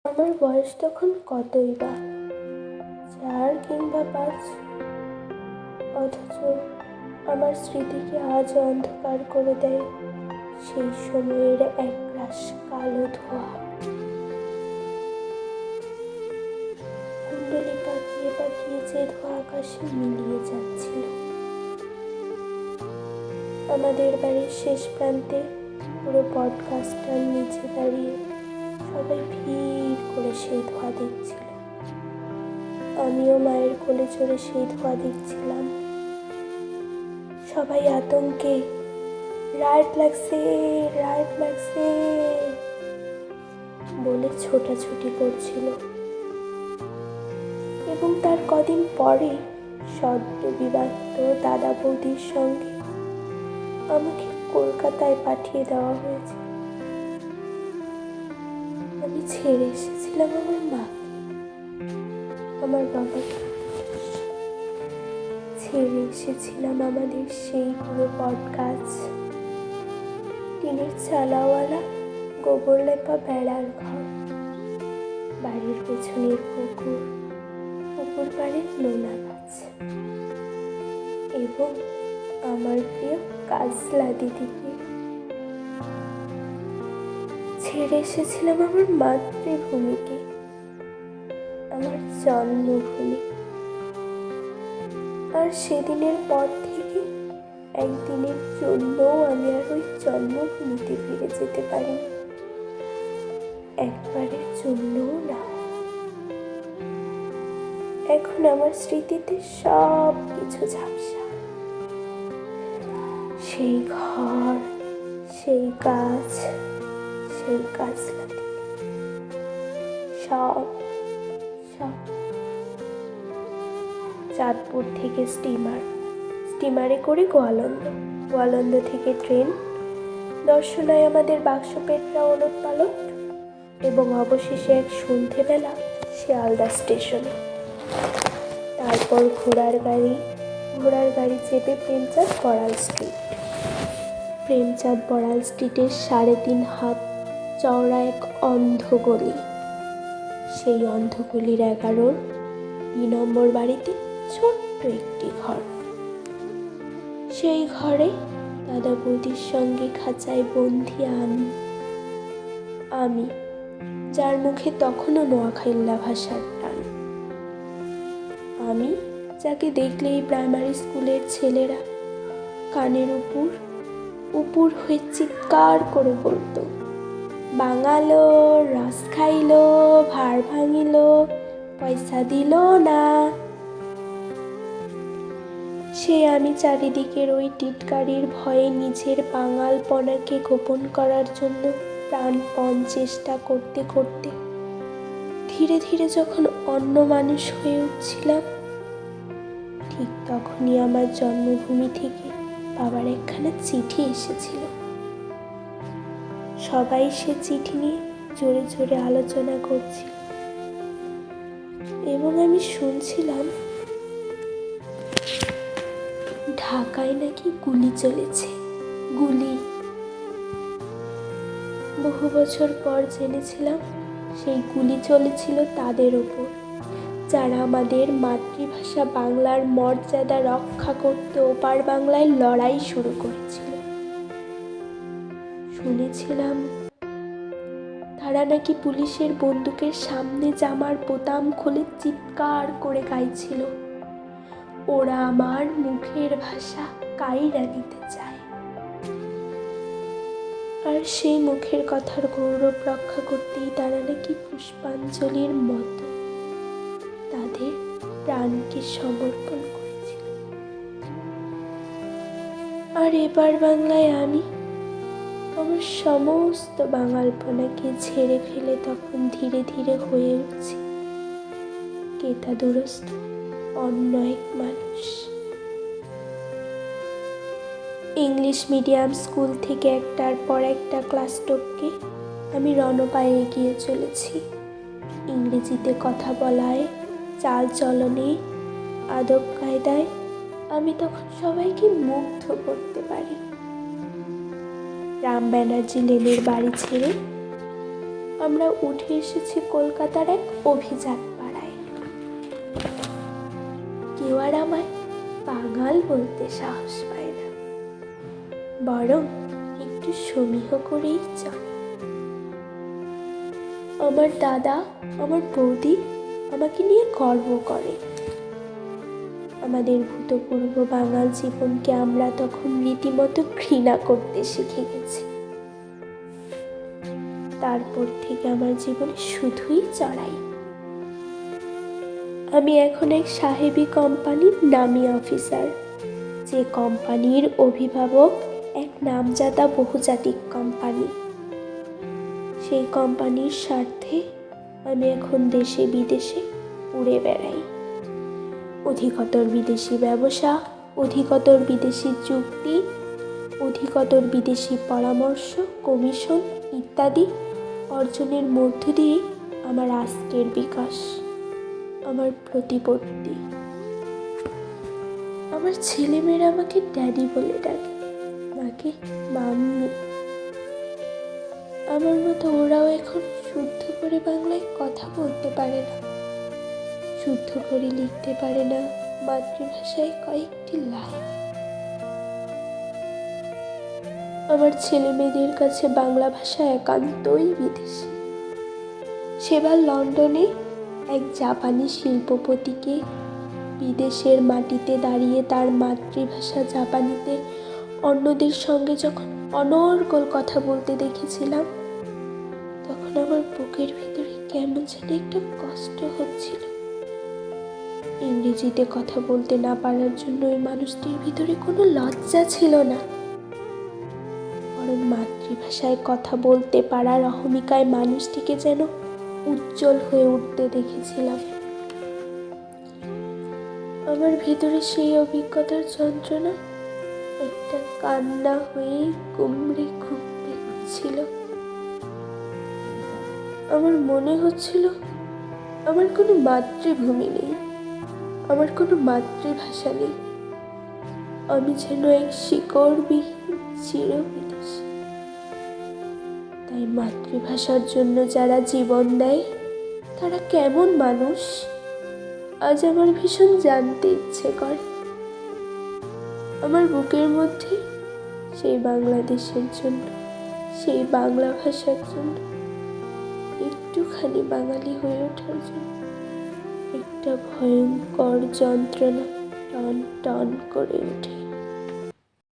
আমার বয়স তখন কতই বা 4 কিংবা 5, অথচ আমার স্মৃতিকে আজও অন্ধকার করে দেয় সেই সময়ের একরাশ কালো ধোঁয়া। কুণ্ডলি পাকিয়ে পাকিয়ে যে ধোঁয়া আকাশে মিলিয়ে যাচ্ছিল। আমাদের বাড়ির শেষ প্রান্তে পুরো পডকাস্টটার নিচে দাঁড়িয়ে সবাই ভিড় করে সেই ধোঁয়া দেখছিল। আমিও মায়ের কোলে চড়ে সেই ধোঁয়া দেখছিলাম। সবাই আতঙ্কে রাইট লাগছে রাইট লাগছে বলে ছোটাছুটি করছিল। এবং তার কদিন পরে সদ্য বিবাহিত দাদা বৌদির সঙ্গে আমাকে কলকাতায় পাঠিয়ে দেওয়া হয়েছে। আমি ছেড়ে এসেছিলাম আমার মাকে, আমার বাবাকে, ছেড়ে এসেছিলাম আমাদের সেই পুরো বটগাছ, টিনের চালাওয়ালা গোবর লেপা বেড়ার ঘর, বাড়ির পেছনের পুকুর, পুকুর পাড়ের নোনা গাছ এবং আমার প্রিয় কাজলা দিদিকে। ছেড়ে এসেছিলাম আমার মাতৃভূমিকে, আমার জন্মভূমি। আর সেদিনের পর থেকে একদিনের জন্যও আমি আর ওই জন্মভূমিতে ফিরে যেতে পারি, একবারের জন্যও না। এখন আমার স্মৃতিতে সব কিছু ঝাপসা। সেই ঘর, সেই গাছ, সেই কাজলা দিদি, সব সব। চাঁদপুর থেকে স্টিমারে করে গোয়ালন্দ থেকে ট্রেন, দর্শনায় আমাদের বাক্সপেটরা ওলটপালট এবং অবশেষে এক সন্ধেবেলা শিয়ালদা স্টেশনে। তারপর ঘোড়ার গাড়ি চেপে প্রেমচাঁদ বড়াল স্ট্রিটের 3.5 হাত চওড়া এক অন্ধ গলি। সেই অন্ধ গলির 11 নম্বর বাড়িতে ছোট্ট একটি ঘর। সেই ঘরে দাদা বৌদির সঙ্গে খাঁচায় বন্দি আমি, যার মুখে তখনও নোয়াখাইল্লা ভাষার টান। আমি যাকে দেখলেই প্রাইমারি স্কুলের ছেলেরা কানের উপর হয়ে চিৎকার করে বলতো, বাঙালো, রস খাইলো, ভাড় ভাঙিল, পয়সা দিল না। সে আমি চারিদিকের ওই টিটকারির ভয়ে নিজের বাঙালপনাকে গোপন করার জন্য প্রাণপণ চেষ্টা করতে করতে ধীরে ধীরে যখন অন্য মানুষ হয়ে উঠছিলাম, ঠিক তখনই আমার জন্মভূমি থেকে বাবার একখানা চিঠি এসেছিল। সবাই সে চিঠি নিয়ে জোরে জোরে আলোচনা করছিল এবং আমি শুনছিলাম ঢাকায় নাকি গুলি চলেছে, গুলি। বহু বছর পর জেনেছিলাম সেই গুলি চলেছিল তাদের ওপর, যারা আমাদের মাতৃভাষা বাংলার মর্যাদা রক্ষা করতে ওপার বাংলায় লড়াই শুরু করেছিল। শুনেছিলাম তারা নাকি পুলিশের বন্দুকের সামনে জামার বোতাম খুলে চিৎকার করে গাইছিল, ওরা আমার মুখের ভাষা কাইরা নিতে চায়। আর সেই মুখের কথার গৌরব রক্ষা করতেই তারা নাকি পুষ্পাঞ্জলির মতো তাদের প্রাণকে সমর্পণ করেছিল। আর এবার বাংলায় আমি আমার সমস্ত বাঙালপনাকে ঝেড়ে ফেলে তখন ধীরে ধীরে হয়ে উঠছি কেতাদুরস্ত অন্য এক মানুষ। ইংলিশ মিডিয়াম স্কুল থেকে একটার পর একটা ক্লাস টপকে আমি রণপায়ে এগিয়ে চলেছি। ইংরেজিতে কথা বলায়, চাল চলনে, আদব কায়দায় আমি তখন সবাইকে মুগ্ধ করতে পারি। রাম ব্যানার্জি লেনের বাড়ি ছেড়ে আমরা উঠে এসেছি কলকাতার এক অভিজাত পাড়ায়। কেউ আর আমায় বাঙাল বলতে সাহস পায় না, বরং একটু সমীহ করেই চলে। আমার দাদা, আমার বৌদি আমাকে নিয়ে গর্ব করে। আমাদের ভূতপূর্ব বাঙাল জীবনকে আমরা তখন রীতিমতো ঘৃণা করতে শিখে গেছি। তারপর থেকে আমার জীবনে শুধুই চড়াই। আমি এখন এক সাহেবি কোম্পানির নামী অফিসার, যে কোম্পানির অভিভাবক এক নামজাদা বহুজাতিক কোম্পানি। সেই কোম্পানির স্বার্থে আমি এখন দেশে বিদেশে উড়ে বেড়াই। অধিকতর বিদেশি ব্যবসা, অধিকতর বিদেশি চুক্তি, অধিকতর বিদেশি পরামর্শ, কমিশন ইত্যাদি অর্জনের মধ্য দিয়ে আমার আজকের বিকাশ, আমার প্রতিপত্তি। আমার ছেলেমেয়েরা আমাকে ড্যাডি বলে ডাকে, মাকে মাম্মি। আমার মতো ওরাও এখন শুদ্ধ করে বাংলায় কথা বলতে পারে না, শুদ্ধ করে লিখতে পারে না মাতৃভাষায় কয়েকটি লাইন। আমার ছেলে মেয়েদের কাছে বাংলা ভাষা একান্তই বিদেশি। সেবার লন্ডনে এক জাপানি শিল্পপতিকে বিদেশের মাটিতে দাঁড়িয়ে তার মাতৃভাষা জাপানিতে অন্যদের সঙ্গে যখন অনর্গল কথা বলতে দেখেছিলাম, তখন আমার বুকের ভিতরে কেমন যেন একটা কষ্ট হচ্ছিল। ইংরেজিতে কথা বলতে না পারার জন্য ওই মানুষটির ভিতরে কোনো লজ্জা ছিল না, বরং মাতৃভাষায় কথা বলতে পারার অহমিকায় মানুষটিকে যেন উজ্জ্বল হয়ে উঠতে দেখেছিলাম। আমার ভিতরে সেই অভিজ্ঞতার যন্ত্রণা একটা কান্না হয়ে কুমড়ে খুঁড়তে হচ্ছিল। আমার মনে হচ্ছিল আমার কোনো মাতৃভূমি নেই, আমার কোনো মাতৃভাষা নেই। আমি যেন এক শিকড়বিহীন চিরবিদেশী। তাই মাতৃভাষার জন্য যারা জীবন দেয় তারা কেমন মানুষ, আজ আমার ভীষণ জানতে ইচ্ছে করে। আমার বুকের মধ্যে সেই বাংলাদেশের জন্য, সেই বাংলা ভাষার জন্য, একটুখানি বাঙালি হয়ে ওঠার জন্য একটা ভয়ঙ্কর যন্ত্রণা টন টন করে ওঠে।